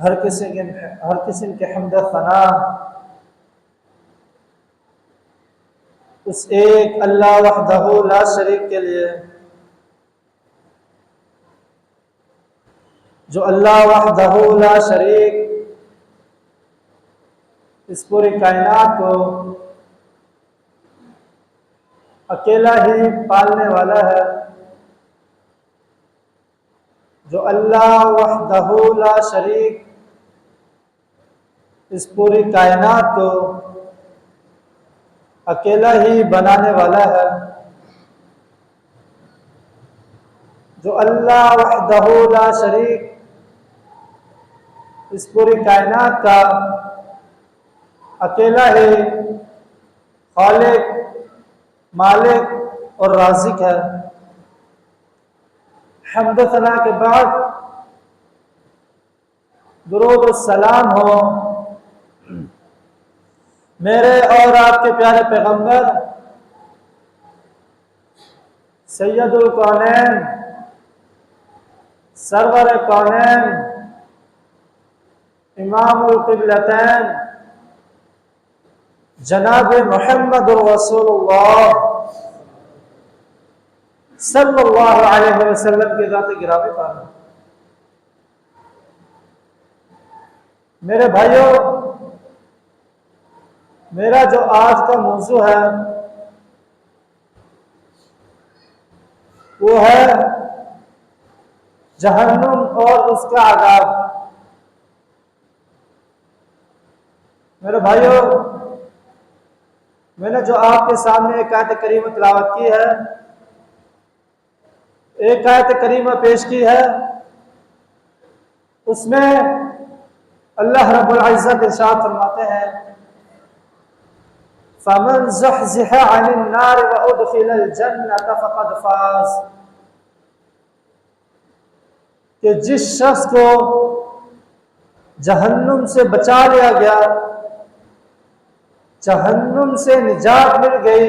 ہر قسم کے حمد و ثنا اس ایک اللہ وحدہ لا شریک کے لیے، جو اللہ وحدہ لا شریک اس پوری کائنات کو اکیلا ہی پالنے والا ہے، جو اللہ وحدہ لا شریک اس پوری کائنات کو اکیلا ہی بنانے والا ہے، جو اللہ وحدہ لا شریک اس پوری کائنات کا اکیلا ہی خالق، مالک اور رازق ہے۔ حمد و ثنا کے بعد درود و السلام ہو میرے اور آپ کے پیارے پیغمبر سید الکونین، سرور کونین، امام القبلتین جناب محمد رسول اللہ صلی اللہ علیہ وسلم کی ذات گرامی پر۔ میرے بھائیوں، میرا جو آج کا موضوع ہے وہ ہے جہنم اور اس کا عذاب۔ میرے بھائیوں، میں نے جو آپ کے سامنے ایک آیت کریمہ تلاوت کی ہے، ایک آیت کریمہ پیش کی ہے، اس میں اللہ رب العزت ارشاد فرماتے ہیں فَمَنْ زُحْزِحَ عَنِ النَّارِ وَأُدْخِلَ الْجَنَّةَ فَقَدْ فَازَ، کہ جس شخص کو جہنم سے بچا لیا گیا، جہنم سے نجات مل گئی،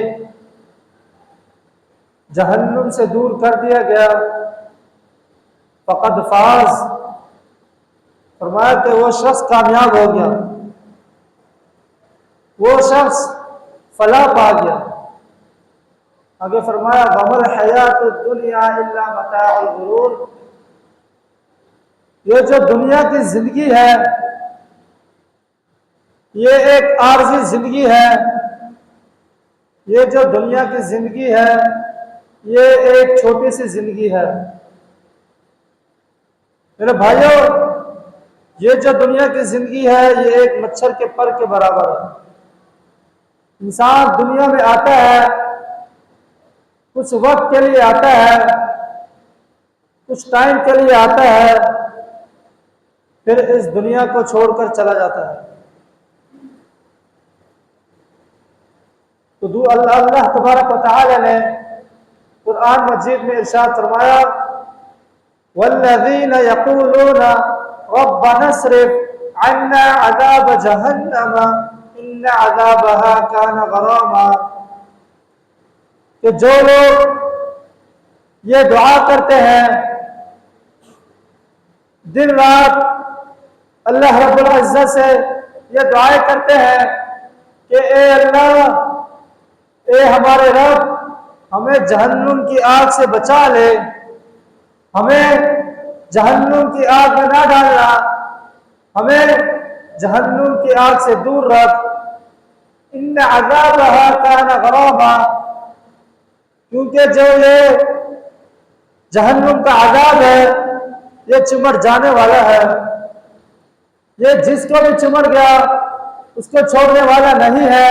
جہنم سے دور کر دیا گیا، فقد فاز، فرمایا کہ وہ شخص کامیاب ہو گیا، وہ شخص فلاح پا گیا۔ آگے فرمایا وَمَا الْحَيَاةُ الدُّنْيَا إِلَّا مَتَاعُ الْغُرُورِ، یہ جو دنیا کی زندگی ہے یہ ایک عارضی زندگی ہے، یہ جو دنیا کی زندگی ہے یہ ایک چھوٹی سی زندگی ہے۔ میرے بھائیوں، یہ جو دنیا کی زندگی ہے یہ ایک مچھر کے پر کے برابر ہے۔ انسان دنیا میں آتا ہے، کچھ وقت کے لیے آتا ہے، کچھ ٹائم کے لیے آتا ہے، پھر اس دنیا کو چھوڑ کر چلا جاتا ہے۔ تو اللہ تبارک و تعالی نے قرآن مجید میں ارشاد فرمایا وَالَّذِينَ يَقُولُونَ رَبَّنَا اصْرِفْ عَنَّا عَذَابَ جَهَنَّمَ إِنَّ عَذَابَهَا كَانَ غَرَامًا، کہ جو لوگ یہ دعا کرتے ہیں دن رات، اللہ رب العزت سے یہ دعائیں کرتے ہیں کہ اے اللہ، اے ہمارے رب، ہمیں جہنم کی آگ سے بچا لے، ہمیں جہنم کی آگ میں نہ ڈالنا، ہمیں جہنم کی آگ سے دور رکھ، ان عذابها کان غراما، کیونکہ جو یہ جہنم کا عذاب ہے یہ چمٹ جانے والا ہے، یہ جس کو بھی چمٹ گیا اس کو چھوڑنے والا نہیں ہے۔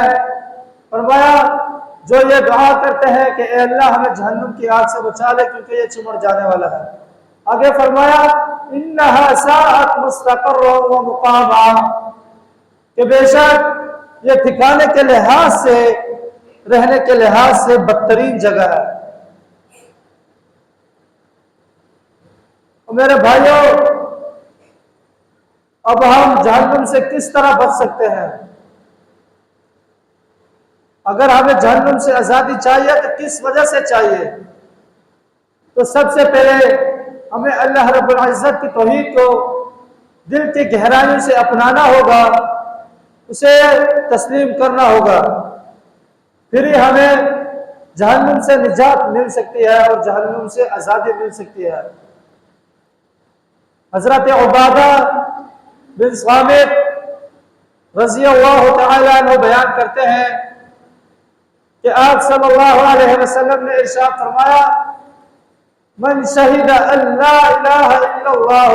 فرمایا جو یہ دعا کرتے ہیں کہ اے اللہ ہمیں جہنم کی آگ سے بچا لے کیونکہ یہ چمٹ جانے والا ہے۔ آگے فرمایا انہا ساعت مستقر و مقاما، کہ بے شک یہ ٹھکانے کے لحاظ سے، رہنے کے لحاظ سے بدترین جگہ ہے۔ میرے بھائیوں، اب ہم جہنم سے کس طرح بچ سکتے ہیں؟ اگر ہمیں جہنم سے آزادی چاہیے تو کس وجہ سے چاہیے؟ تو سب سے پہلے ہمیں اللہ رب العزت کی توحید کو دل کی گہرائیوں سے اپنانا ہوگا، اسے تسلیم کرنا ہوگا، پھر ہی ہمیں جہنم سے نجات مل سکتی ہے اور جہنم سے آزادی مل سکتی ہے۔ حضرت عبادہ بن صامت رضی اللہ تعالیٰ عنہ بیان کرتے ہیں کہ آپ صلی اللہ علیہ وسلم نے ارشاد فرمایا، من شہد ان لا الہ الا اللہ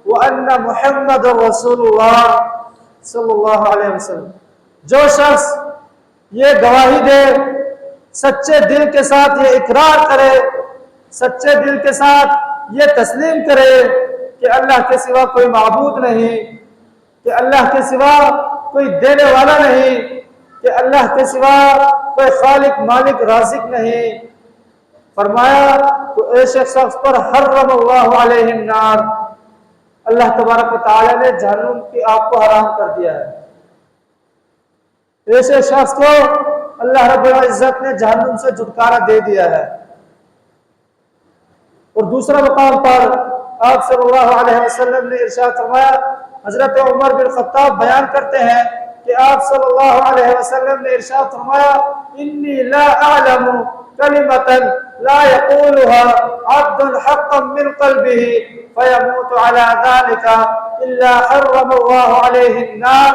وان محمد رسول اللہ صلی اللہ علیہ وسلم، جو شخص یہ گواہی دے، سچے دل کے ساتھ یہ اقرار کرے، سچے دل کے ساتھ یہ تسلیم کرے کہ اللہ کے سوا کوئی معبود نہیں، کہ اللہ کے سوا کوئی دینے والا نہیں، کہ اللہ کے سوا کوئی خالق مالک رازق نہیں، فرمایا تو ایسے شخص پر حرم اللہ علیہ النار، اللہ تبارک و تعالی نے جہنم کی آگ کو حرام کر دیا ہے۔ ایسے شخص کو اللہ رب العزت نے جہنم سے چھٹکارا دے دیا ہے۔ اور دوسرا مقام پر آپ صلی اللہ علیہ وسلم نے ارشاد فرمایا، حضرت عمر بن خطاب بیان کرتے ہیں کہ آپ صلی اللہ علیہ وسلم نے ارشاد فرمایا، انی لا اعلم کلمۃ لا یقولها عبد حقا من قلبه فیموت على ذلك الا حرم اللہ علیہ النار۔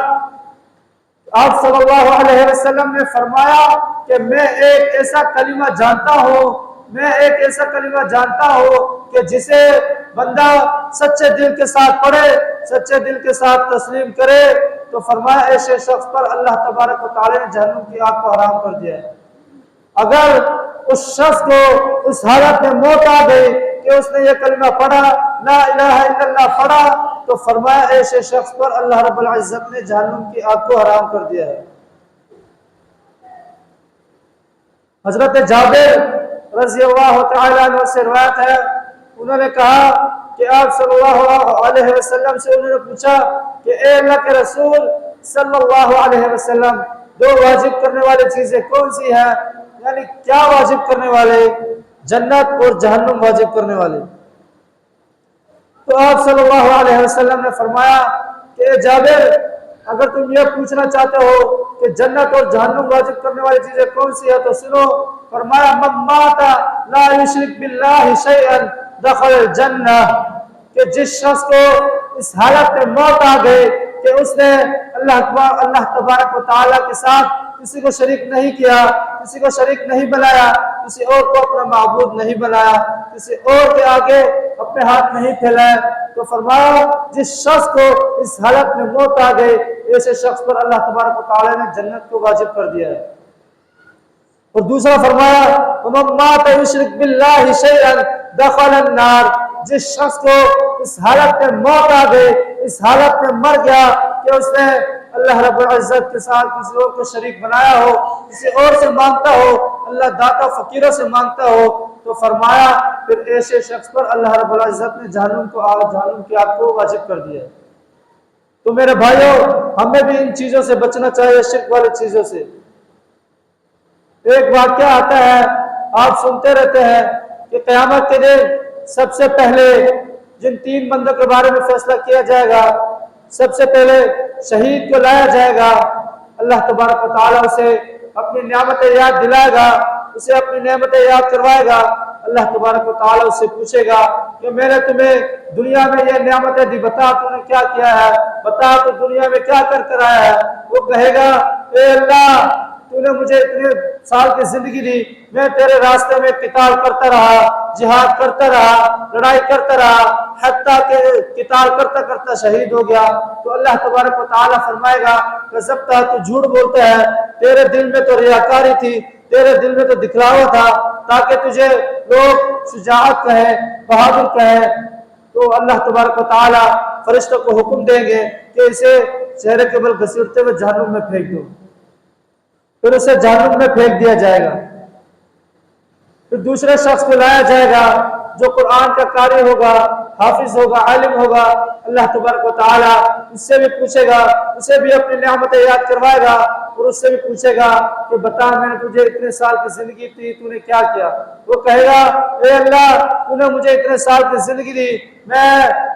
آپ صلی اللہ علیہ وسلم نے فرمایا کہ میں ایک ایسا کلمہ جانتا ہوں کہ جسے بندہ سچے دل کے ساتھ پڑھے، سچے دل کے ساتھ تسلیم کرے، تو فرمایا ایسے شخص پر اللہ تبارک و تعالی نے جہنم کی آگ کو حرام کر دیا ہے۔ اگر اس شخص کو اس حالت میں موت آ گئی کہ اس نے یہ کلمہ پڑھا، لا الہ الا اللہ پڑھا، تو فرمایا ایسے شخص پر اللہ رب العزت نے جہنم کی آگ کو حرام کر دیا ہے۔ حضرت جابر رضی اللہ تعالیٰ عنہ سے روایت ہے، انہوں نے کہا کہ آپ صلی اللہ علیہ وسلم سے انہوں نے پوچھا کہ اے اللہ کے رسول صلی اللہ علیہ وسلم، دو واجب کرنے والی چیزیں کون سی ہیں؟ یعنی کیا واجب کرنے والے؟ جنت اور جہنم واجب کرنے والے۔ تو آپ صلی اللہ علیہ وسلم نے فرمایا کہ اے جابر، اگر تم یہ پوچھنا چاہتے ہو کہ جنت اور جہنم واجب کرنے والی چیزیں کون سی ہے تو سنو، فرمایا من مات لا یشرک باللہ شیئا دخل الجنہ، کہ جس شخص کو اس حالت میں موت آ گئی کہ اس نے اللہ تبارک و تعالیٰ کے ساتھ کسی کو شریک نہیں کیا، کسی کو شریک نہیں بنایا، کسی اور کو اپنا معبود نہیں بنایا، کسی اور کے آگے اپنے ہاتھ نہیں پھیلائے، تو فرمایا جس شخص کو اس حالت میں موت آ گئی ایسے شخص پر اللہ تبارک و تعالی نے جنت کو واجب کر دیا ہے۔ اور دوسرا فرمایا ومن مات یشرک باللہ شیئا دخل النار، جس شخص کو اس حالت میں موت آ گئی، اس حالت میں مر گیا کہ اس نے اللہ رب العزت کے ساتھ کسی اور کو شریک بنایا ہو، کسی اور سے مانگتا ہو، اللہ داتا فقیروں سے مانگتا ہو، تو فرمایا پھر ایسے شخص پر اللہ رب العزت نے جہنم کی آگ کو واجب کر دیا۔ تو میرے بھائیوں، ہمیں بھی ان چیزوں سے بچنا چاہیے، شرک والی چیزوں سے۔ ایک واقعہ آتا ہے، آپ سنتے رہتے ہیں کہ قیامت کے دن سب سے پہلے جن تین بندوں کے بارے میں فیصلہ کیا جائے گا، سب سے پہلے شہید کو لایا جائے گا، اللہ تبارک و تعالیٰ اسے اپنی نعمتیں یاد دلائے گا، اسے اپنی نعمتیں یاد کروائے گا۔ اللہ تبارک و تعالیٰ اس سے پوچھے گا کہ میں نے تمہیں دنیا میں یہ نعمتیں دی، بتا تو نے کیا کیا ہے، بتا تو دنیا میں کیا کر آیا ہے۔ وہ کہے گا اے اللہ، تو نے مجھے اتنے سال کی زندگی دی، میں تیرے راستے میں قتال کرتا رہا، جہاد کرتا رہا، لڑائی کرتا رہا، حتیٰ کہ قتال کرتا کرتا شہید ہو گیا۔ تو اللہ تبارک و تعالیٰ فرمائے گا کذبتا، تو جھوٹ بولتا ہے، تیرے دل میں تو ریاکاری تھی، تیرے دل میں تو دکھلاوا تھا تاکہ تجھے لوگ شجاعت کہیں، بہادر کہیں۔ تو اللہ تبارک و تعالیٰ فرشتوں کو حکم دیں گے کہ اسے چہرے کے بل گھسیٹتے ہوئے جہنم میں پھینک دو، پھر اسے جہنم میں پھینک دیا جائے گا۔ پھر دوسرے شخص کو لایا جائے گا جو قرآن کا قاری ہوگا، حافظ ہوگا، عالم ہوگا۔ اللہ تبارک و تعالیٰ اس سے بھی پوچھے گا، اسے بھی اپنی نعمتیں یاد کروائے گا، اور اس سے بھی پوچھے گا کہ بتا میں نے تجھے اتنے سال کی زندگی دی، تو نے کیا کیا؟ وہ کہے گا اے اللہ، تو نے مجھے اتنے سال کی زندگی دی، میں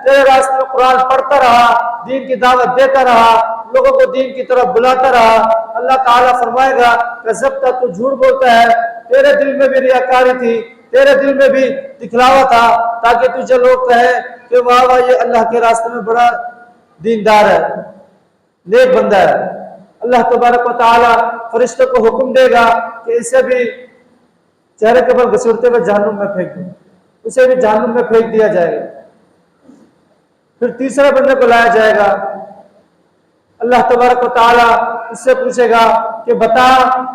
تیرے راستے میں قرآن پڑھتا رہا، دین کی دعوت دیتا رہا، لوگوں کو دین کی طرف بلاتا رہا، اللہ تعالیٰ فرمائے گا کہ جب تک تو جھوٹ بولتا ہے، تیرے دل میں بھی ریاکاری تھی، تیرے دل میں بھی دکھلاوا تھا، تاکہ تجھے لوگ کہیں کہ واہ واہ یہ اللہ کے راستے میں بڑا دیندار ہے، نیک بندہ ہے۔ اللہ تبارک و تعالیٰ فرشتوں کو حکم دے گا کہ اسے بھی چہرے کے بل گھسیٹتے ہوئے جہنم میں پھینک دو، اسے بھی جہنم میں پھینک دیا جائے گا۔ پھر تیسرے بندے کو لایا جائے گا، اللہ تبارک و تعالیٰ اس سے پوچھے گا کہ بتا،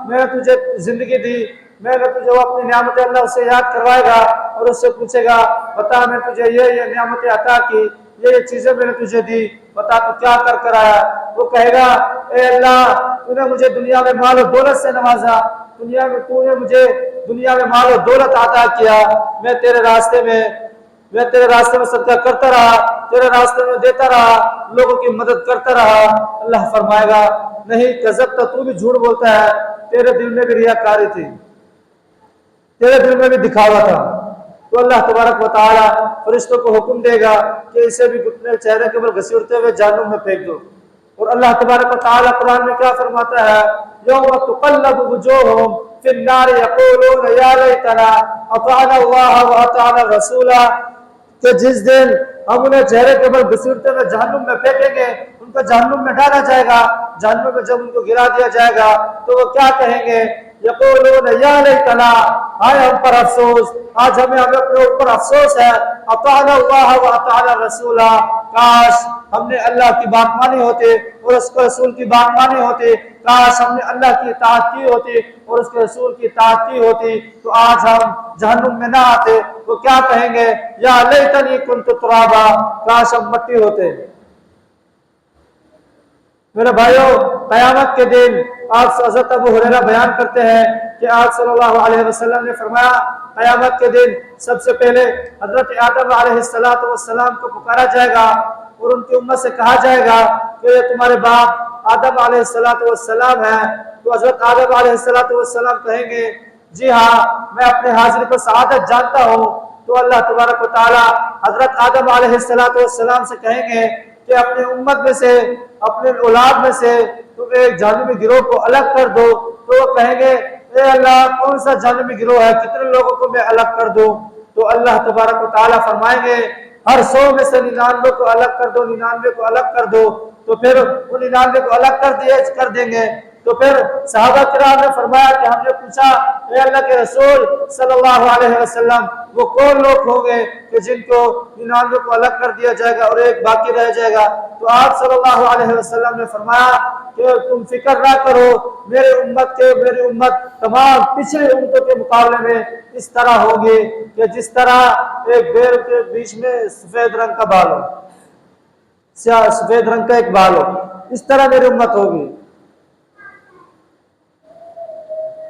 میں نے تجھے زندگی دی، میں نے تجھے وہ اپنی نعمت اللہ اسے یاد کروائے گا اور اس سے پوچھے گا بتا میں تجھے یہ نعمتیں عطا کی، یہ چیزیں میں نے تجھے دی، بتا تو کیا کر آیا؟ وہ کہے گا اے اللہ تو نے مجھے دنیا میں مال و دولت سے نوازا، تو نے مجھے دنیا میں مال و دولت عطا کیا، میں تیرے راستے میں صدقہ کرتا رہا، تیرے راستے میں دیتا رہا، لوگوں کی مدد کرتا رہا۔ اللہ فرمائے گا نہیں کذبت، تو بھی جھوٹ بولتا ہے، تیرے دل میں بھی ریاکاری تھی، تیرے دل میں بھی دکھاوا تھا۔ تو اللہ تبارک و تعالیٰ فرشتوں کو حکم دے گا کہ اسے بھی اپنے چہرے کے بل گھسیٹتے ہوئے جہنم میں پھینک دو۔ اور اللہ تبارک و تعالیٰ قرآن میں کیا فرماتا ہے؟ یوم تقلب وجوہہم فی النار یقولون یا لیتنا اطعنا اللہ واطعنا الرسول، کہ جس دن ہم انہیں چہرے کے بل گھسیٹتے ہوئے جہنم میں پھینکیں گے، ان کو جہنم میں ڈالا جائے گا، جہنم میں جب ان کو گرا دیا جائے گا تو وہ کیا کہیں گے؟ یقولون یا لیتنا، ہائے ہم پر افسوس، آج ہمیں اپنے اوپر افسوس ہے، اطعنا اللہ واطعنا الرسول، کاش ہم نے اللہ کی بات مانی ہوتی اور اس کے رسول کی بات مانی ہوتی، کاش ہم نے اللہ کی اطاعت کی ہوتی اور اس کے رسول کی اطاعت کی ہوتی تو آج ہم جہنم میں نہ آتے۔ وہ کیا کہیں گے؟ یا لیتنی کنت ترابا، کاش ہم مٹی ہوتے۔ میرے بھائیوں، قیامت کے دن آپ سے حضرت ابو ہریرہ بیان کرتے ہیں کہ آپ صلی اللہ علیہ وسلم نے فرمایا قیامت کے دن سب سے پہلے حضرت آدم علیہ السلام کو پکارا جائے گا اور ان کی امت سے کہا جائے گا کہ یہ تمہارے باپ آدم علیہ السلام ہیں۔ تو حضرت آدم علیہ السلام کہیں گے جی ہاں میں اپنے حاضری کو سعادت جانتا ہوں۔ تو اللہ تبارک و تعالیٰ حضرت آدم علیہ السلام سے کہیں گے کہ اپنے امت میں سے، اپنے اولاد میں سے تم ایک جہنمی گروہ کو الگ کر دو۔ تو وہ کہیں گے اے اللہ کون سا جہنمی گروہ ہے، کتنے لوگوں کو میں الگ کر دوں؟ تو اللہ تبارک و تعالیٰ فرمائیں گے ہر 100 میں سے 99 کو الگ کر دو، 99 کو الگ کر دو۔ تو پھر وہ 99 کو الگ کر دیں گے۔ تو پھر صحابہ کرام نے فرمایا کہ ہم نے پوچھا اے اللہ کے رسول صلی اللہ علیہ وسلم وہ کون لوگ ہوں گے کہ جن کو 99 کو الگ کر دیا جائے گا اور ایک باقی رہ جائے گا؟ تو آپ صلی اللہ علیہ وسلم نے فرمایا کہ تم فکر نہ کرو، میری امت تمام پچھلی امتوں کے مقابلے میں اس طرح ہوگی کہ جس طرح ایک بیل کے بیچ میں سفید رنگ کا بال ہو، سفید رنگ کا ایک بال ہو، اس طرح میری امت ہوگی۔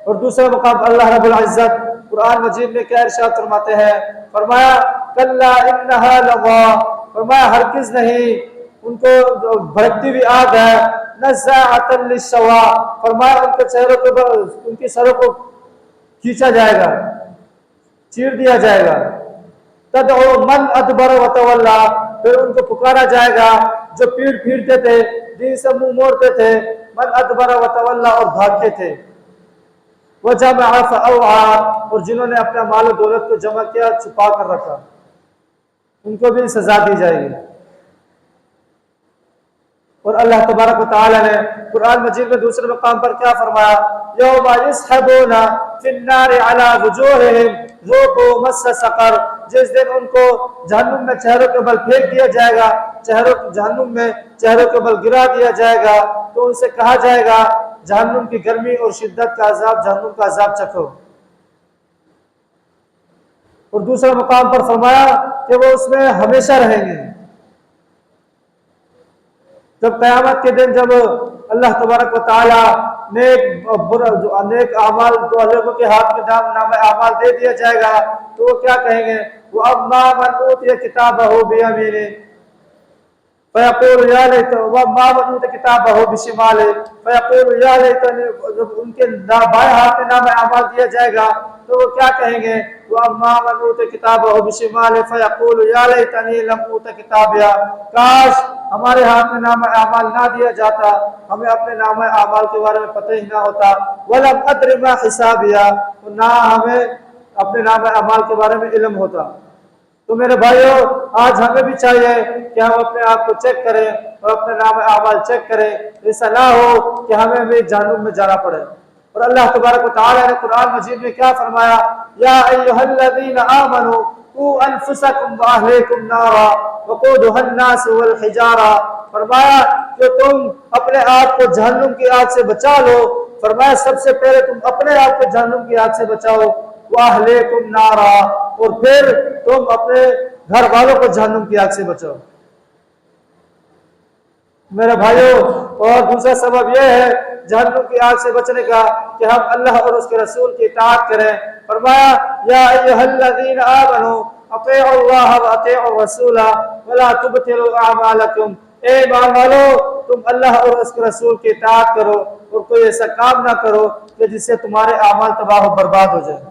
اور دوسرے مقام اللہ رب العزت قرآن مجید میں کیا ارشاد فرماتے ہیں؟ فرمایا کلا انہا لظا، فرمایا ہرگز نہیں، ان کو بھڑکتی ہوئی آگ ہے، نزاعۃ للشوا، فرمایا ان کے چہروں کے اوپر ان کی سروں کو کھینچا جائے گا، چیر دیا جائے گا۔ تدعو من ادبر وتولا، پھر ان کو پکارا جائے گا جو پیٹ پھیرتے تھے، دین سے منہ موڑتے تھے، من ادبر وتولا اور بھاگتے تھے، وجمع فاوعى، اور جنہوں نے اپنا مال و دولت کو جمع کیا چھپا کر رکھا، ان کو بھی سزا دی جائے گی۔ اور اللہ تبارک و تعالیٰ نے قرآن مجید میں دوسرے مقام پر کیا فرمایا؟ یوم یسحبون فی النار علی وجوہہم ذوقوا مس سقر، جس دن ان کو جہنم میں چہروں کے بل پھینک دیا جائے گا، جہنم میں چہروں کے بل گرا دیا جائے گا، تو ان سے کہا جائے گا جہنم کی گرمی اور شدت کا عذاب، جہنم کا عذاب چکھو۔ اور دوسرے مقام پر فرمایا کہ وہ اس میں ہمیشہ رہیں گے۔ جب قیامت کے دن جب اللہ تبارک و تعالیٰ نیک اعمال جو لوگوں کے ہاتھ میں نام اعمال دے دیا جائے گا تو وہ کیا کہیں گے؟ وہ اما من اوتی کتابہ بیمینہ، فیقول یا لیت وما من اوتی کتابہ بشمالہ فیقول یا لیتنی، جب ان کے بائیں ہاتھ میں نام اعمال دیا جائے گا تو وہ کیا کہیں گے؟ وَأَمَّا مَنْ أُوتِیَ كِتَابَهُ بِشِمَالِهِ فَيَقُولُ يَا لَيْتَنِي لَمْ أُوتَ كِتَابِیَهْ، کاش ہمارے ہاتھ میں نام اعمال نہ دیا جاتا، ہمیں اپنے نام اعمال کے بارے میں پتہ ہی نہ ہوتا، وَلَمْ أَدْرِ مَا حِسَابِیَهْ، نہ ہمیں اپنے نام اعمال کے بارے میں علم ہوتا۔ تو میرے بھائیوں، آج ہمیں بھی چاہیے کہ ہم اپنے آپ کو چیک کریں اور اپنے نام اعمال چیک کریں، ایسا نہ ہو کہ ہمیں بھی جہنم میں جانا پڑے۔ اور اللہ تبارک و تعالی نے قرآن مجید میں کیا فرمایا؟ یا ایھا الذین آمنوا قوا انفسکم واہلیکم نارا وقودھا الناس والحجارہ، فرمایا کہ تم اپنے آپ کو جہنم کی آگ سے بچا لو، فرمایا سب سے پہلے تم اپنے آپ کو جہنم کی آگ سے بچاؤ، واہلیکم نارا، اور پھر تم اپنے گھر والوں کو جہنم کی آگ سے بچاؤ۔ میرے بھائیوں، اور دوسرا سبب یہ ہے جہنم کی آگ سے بچنے کا کہ ہم اللہ اور اس کے رسول کی اطاعت کریں۔ فرمایا یا ایھا الذین آمنوا اطیعوا اللہ واطیعوا الرسول ولا تبطلوا اعمالکم، اے ایمان والو تم اللہ اور اس کے رسول کی اطاعت کرو اور کوئی ایسا کام نہ کرو کہ جس سے تمہارے اعمال تباہ و برباد ہو جائے۔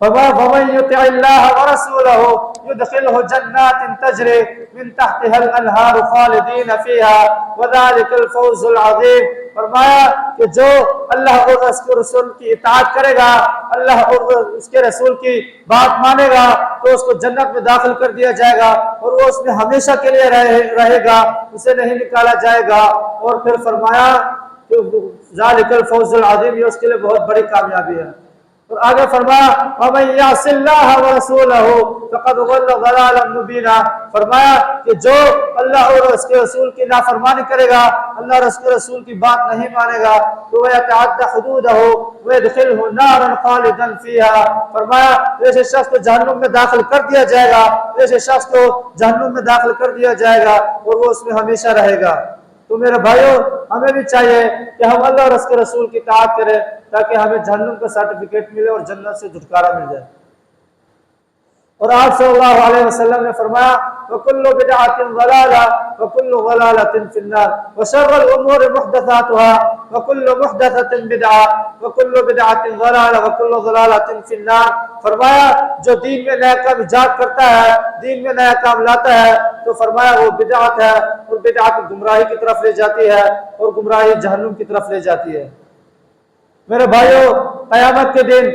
فمن يطع الله ورسوله يدخله جنات تجري من تحتها الانهار خالدين فيها وذلك الفوز العظيم، فرمایا کہ جو اللہ اور اس کے رسول کی اطاعت کرے گا، اللہ اور اس کے رسول کی بات مانے گا تو اس کو جنت میں داخل کر دیا جائے گا اور وہ اس میں ہمیشہ کے لیے رہے گا، اسے نہیں نکالا جائے گا۔ اور پھر فرمایا کہ ذالک الفوز العظیم، یہ اس کے لیے بہت بڑی کامیابی ہے۔ اور آگے فرمایا وَمَن يَعْصِ اللَّهَ وَرَسُولَهُ فَقَدْ ضَلَّ ضَلَالًا مُبِينًا، فرمایا کہ جو اللہ اور اس کے رسول کی نافرمانی کرے گا، اللہ اور اس کے رسول کی بات نہیں مانے گا تو وَيَتَعَدَّ حُدُودَهُ وَيَدْخِلْهُ نَارًا خَالِدًا فِيهَا، فرمایا ایسے شخص کو جہنم میں داخل کر دیا جائے گا، ایسے شخص کو جہنم میں داخل کر دیا جائے گا اور وہ اس میں ہمیشہ رہے گا۔ تو میرے بھائیوں، ہمیں بھی چاہیے کہ ہم اللہ اور اس کے رسول کی اطاعت کریں تاکہ ہمیں جہنم کا سرٹیفکیٹ ملے اور جنت سے چھٹکارا مل جائے۔ اور آپ صلی اللہ علیہ وسلم نے فرمایا وَكُلُّ بِدْعَةٍ ضَلَالَةٍ وَكُلُّ ضَلَالَةٍ فِي النَّارِ وَشَرُّ الْأُمُورِ مُحْدَثَاتُهَا وَكُلُّ مُحْدَثَةٍ بِدْعَةٍ وَكُلُّ بِدْعَةٍ ضَلَالَةٍ وَكُلُّ ضَلَالَةٍ فِي النَّارِ، فرمایا جو دین میں نیا کام ایجاد کرتا ہے، دین میں نیا کام لاتا ہے تو فرمایا وہ بدعت ہے، اور بدعت گمراہی کی طرف لے جاتی ہے اور گمراہی جہنم کی طرف لے جاتی ہے۔ میرے بھائیوں، قیامت کے دن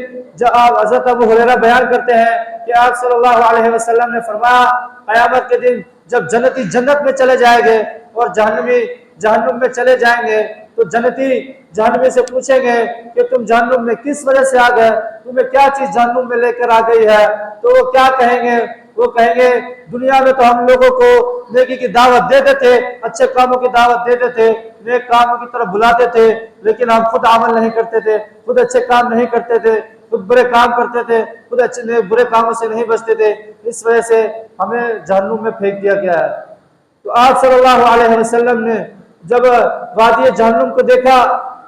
جب حضرت ابو ہریرہ بیان کرتے ہیں کہ آپ صلی اللہ علیہ وسلم نے فرمایا قیامت کے دن جب جنتی جنت میں چلے جائیں گے اور جہنمی جہنم میں چلے جائیں گے تو جنتی جہنمی سے پوچھیں گے کہ تم جہنم میں کس وجہ سے آ گئے، تمہیں کیا چیز جہنم میں لے کر آ گئی ہے؟ تو وہ کیا کہیں گے؟ وہ کہیں گے دنیا میں تو ہم لوگوں کو نیکی کی دعوت دیتے تھے، اچھے کاموں کی دعوت دیتے تھے، نیک کاموں کی طرف بلاتے تھے، لیکن ہم خود عمل نہیں کرتے تھے، خود اچھے کام نہیں کرتے تھے، خود برے کام کرتے تھے، خود اچھے برے کاموں سے نہیں بچتے تھے، اس وجہ سے ہمیں جہنم میں پھینک دیا گیا ہے۔ تو آپ صلی اللہ علیہ وسلم نے جب وادی جہنم کو دیکھا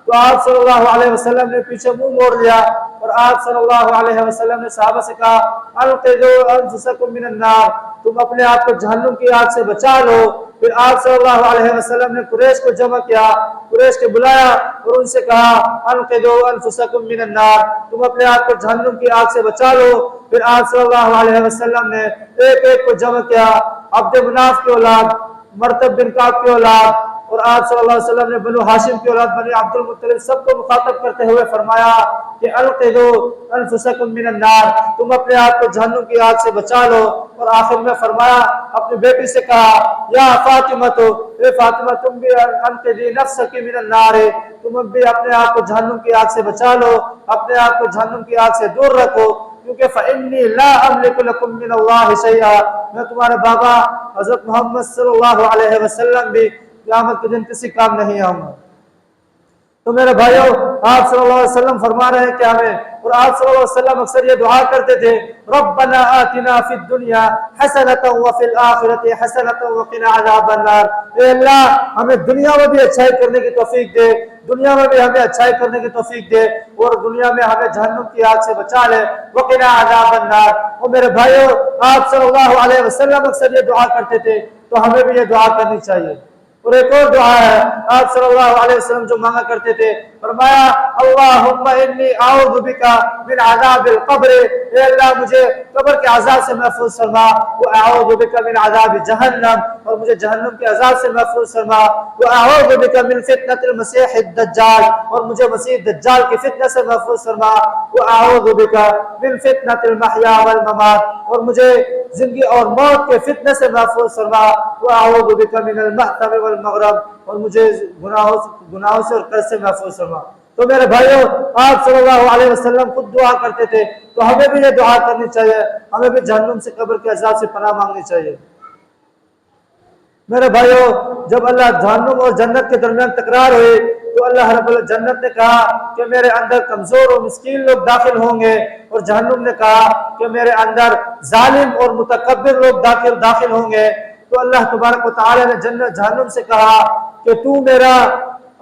تو آپ صلی اللہ علیہ وسلم نے پیچھے منہ موڑ لیا اور آپ صلی اللہ علیہ وسلم نے صحابہ سے کہا انقذوا انفسکم من النار، تم اپنے آپ کو جہنم کی آگ سے بچا لو۔ پھر آپ صلی اللہ علیہ وسلم نے قریش کو جمع کیا، قریش کو بلایا اور ان سے کہا انقذوا انفسکم من النار، تم اپنے آپ کو جہنم کی آگ سے بچا لو۔ پھر آپ صلی اللہ علیہ وسلم نے ایک ایک کو جمع کیا، عبد مناف کی اولاد، مرتب بن کعب کی اولاد، اور آپ صلی اللہ علیہ وسلم نے بنو ہاشم کی اولاد بنی عبد المطلب سب کو مخاطب کرتے ہوئے فرمایا کہ انقذوا انفسکم من النار، تم اپنے آپ کو جہنم کی آگ سے بچا لو۔ اور آخر میں فرمایا اپنی بیٹی سے کہا یا فاطمہ، تو اے فاطمہ تم بھی انقذی نفسک من النار، تم بھی اپنے آپ کو جہنم کی آگ سے بچا لو، اپنے آپ کو جہنم کی آگ سے دور رکھو، کیونکہ فإنی لا املک لکم من اللہ شیئا، میں تمہارے بابا حضرت محمد صلی اللہ علیہ وسلم بھی قیامت کے دن کسی کام نہیں آؤں گا۔ تو میرے بھائیوں آپ صلی اللہ علیہ وسلم فرما رہے ہیں کہ ہمیں، اور آپ صلی اللہ علیہ وسلم اکثر یہ دعا کرتے تھے، ربنا آتنا فی الدنیا حسنۃ وفی الآخرۃ حسنۃ وقنا عذاب النار، اے اللہ ہمیں دنیا میں بھی اچھائی کرنے کی توفیق دے، دنیا میں بھی ہمیں اچھائی کرنے کی توفیق دے، اور دنیا میں ہمیں جہنم کی آگ سے بچا لے، وقنا عذاب النار۔ اور میرے بھائیوں آپ صلی اللہ علیہ وسلم اکثر یہ دعا کرتے تھے، تو ہمیں بھی یہ دعا کرنی چاہیے۔ اور ایک اور دعا ہے آپ صلی اللہ علیہ وسلم جو مانگا کرتے تھے، فرمایا اللہم انی اعوذ بک من عذاب القبر، اے اللہ مجھے قبر کے عذاب سے محفوظ فرما، واعوذ بک من عذاب جہنم، اور مجھے جہنم کے عذاب سے محفوظ فرما، واعوذ بک من فتنۃ المسیح الدجال، اور مجھے مسیح دجال کی فتنہ سے محفوظ فرما، واعوذ بک من فتنۃ المحیا والممات، اور مجھے زندگی اور موت کے فتنے سے محفوظ فرما، واعوذ بک من المحتم والمغرب، اور مجھے گناہوں سے اور قرض سے محفوظ فرما۔ تو میرے بھائیوں آپ صلی اللہ علیہ وسلم خود دعا کرتے تھے، تو ہمیں بھی یہ دعا کرنی چاہیے، ہمیں بھی جہنم سے، قبر کے عذاب سے پناہ مانگنی چاہیے۔ میرے بھائیوں جب اللہ جہنم اور جنت کے درمیان تکرار ہوئی، تو اللہ رب الجنت نے کہا کہ میرے اندر کمزور اور مسکین لوگ داخل ہوں گے، اور جہنم نے کہا کہ میرے اندر ظالم اور متکبر لوگ داخل ہوں گے۔ تو اللہ تبارک و تعالی نے جہنم سے کہا کہ تو میرا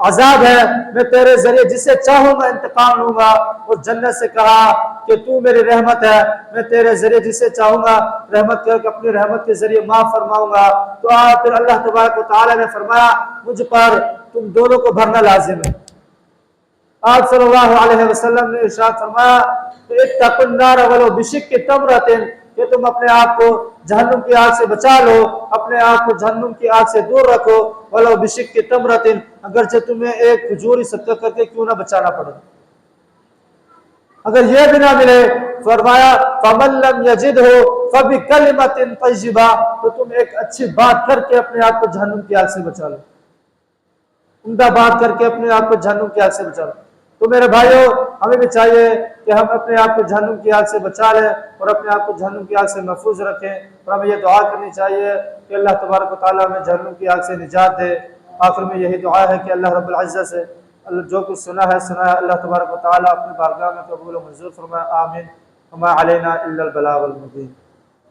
عذاب ہے، میں تیرے ذریعے جسے چاہوں گا انتقام لوں گا، اور جنت سے کہا کہ تو میری رحمت ہے، میں تیرے ذریعے جسے چاہوں گا رحمت کر کے اپنی رحمت کے ذریعے معاف فرماؤں گا۔ تو پھر اللہ تبارک و تعالی نے فرمایا مجھ پر تم دونوں کو بھرنا لازم ہے۔ آپ صلی اللہ علیہ وسلم نے ارشاد فرمایا کہ اتقوا النار ولو بشق تمرۃ، کہ تم اپنے آپ کو جہنم کی آگ سے بچا لو، اپنے آپ کو جہنم کی آگ سے دور رکھو، ولو بشق تمرۃ، اگرچہ تمہیں ایک کھجور صدقہ کر کے کیوں نہ بچانا پڑے۔ اگر یہ بھی نہ ملے فرمایا فمن لم یجدہ فبکلمۃ طیبہ، تو تم ایک اچھی بات کر کے اپنے آپ کو جہنم کی آگ سے بچا لو، عمدہ بات کر کے اپنے آپ کو جہنم کی آگ سے بچا لو۔ تو میرے بھائیوں ہمیں بھی چاہیے کہ ہم اپنے آپ کو جہنم کی آگ سے بچا لیں، اور اپنے آپ کو جہنم کی آگ سے محفوظ رکھیں، اور ہمیں یہ دعا کرنی چاہیے کہ اللہ تبارک و تعالیٰ ہمیں جہنم کی آگ سے نجات دے۔ آخر میں یہی دعا ہے کہ اللہ رب العزت سے جو کچھ سنا ہے اللہ تبارک و تعالیٰ اپنے بارگاہ میں قبول و منظور فرمائے، آمین۔ وما علینا الا البلاغ المبین۔